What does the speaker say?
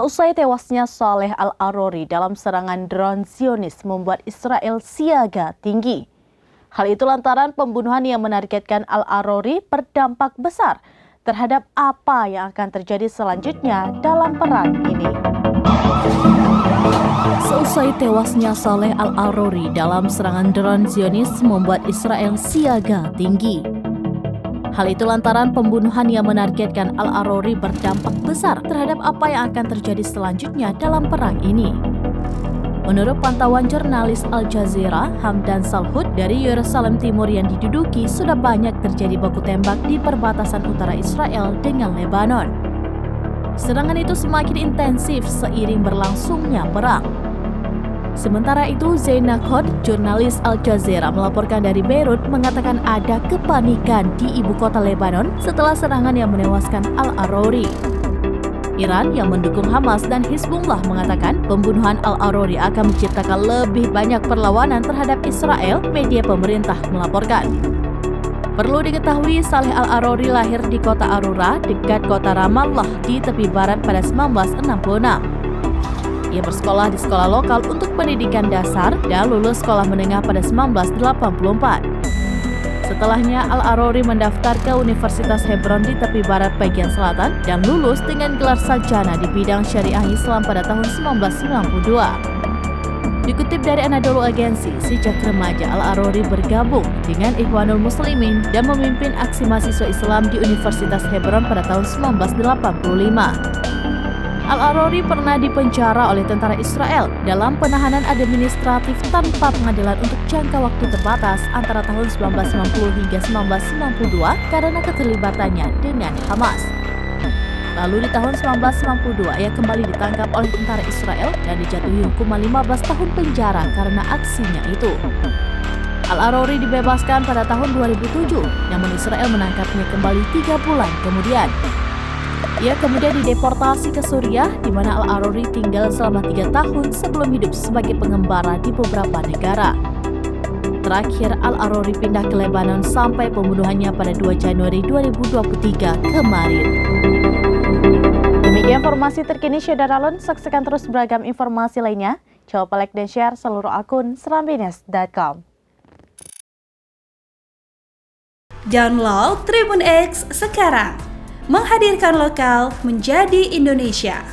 Seusai tewasnya Saleh Al-Arori dalam serangan drone Zionis membuat Israel siaga tinggi. Hal itu lantaran pembunuhan yang menargetkan Al-Arori berdampak besar terhadap apa yang akan terjadi selanjutnya dalam perang ini. Seusai tewasnya Saleh Al-Arori dalam serangan drone Zionis membuat Israel siaga tinggi. Hal itu lantaran pembunuhan yang menargetkan Al-Arori berdampak besar terhadap apa yang akan terjadi selanjutnya dalam perang ini. Menurut pantauan jurnalis Al Jazeera, Hamdan Salhut dari Yerusalem Timur yang diduduki, sudah banyak terjadi baku tembak di perbatasan utara Israel dengan Lebanon. Serangan itu semakin intensif seiring berlangsungnya perang. Sementara itu, Zaina Khod, jurnalis Al Jazeera melaporkan dari Beirut, mengatakan ada kepanikan di ibu kota Lebanon setelah serangan yang menewaskan Al-Arori. Iran yang mendukung Hamas dan Hizbullah mengatakan pembunuhan Al-Arori akan menciptakan lebih banyak perlawanan terhadap Israel, media pemerintah melaporkan. Perlu diketahui, Saleh Al-Arori lahir di kota Arura, dekat kota Ramallah di tepi barat pada 1966. Ia bersekolah di sekolah lokal untuk pendidikan dasar dan lulus sekolah menengah pada 1984. Setelahnya, Al-Arori mendaftar ke Universitas Hebron di tepi barat bagian selatan dan lulus dengan gelar sarjana di bidang syariah Islam pada tahun 1992. Dikutip dari Anadolu Agency, sejak remaja Al-Arori bergabung dengan Ikhwanul Muslimin dan memimpin aksi mahasiswa Islam di Universitas Hebron pada tahun 1985. Al-Arori pernah dipenjara oleh tentara Israel dalam penahanan administratif tanpa pengadilan untuk jangka waktu terbatas antara tahun 1990 hingga 1992 karena keterlibatannya dengan Hamas. Lalu di tahun 1992 ia kembali ditangkap oleh tentara Israel dan dijatuhi hukuman 15 tahun penjara karena aksinya itu. Al-Arori dibebaskan pada tahun 2007, namun Israel menangkapnya kembali 3 bulan kemudian. Ia kemudian dideportasi ke Suriah, di mana Al-Arori tinggal selama 3 tahun sebelum hidup sebagai pengembara di beberapa negara. Terakhir, Al-Arori pindah ke Lebanon sampai pembunuhannya pada 2 Januari 2023 kemarin. Demikian informasi terkini Syederalun. Saksikan terus beragam informasi lainnya. Coba like dan share seluruh akun serambines.com. Download Tribun X sekarang. Menghadirkan lokal menjadi Indonesia.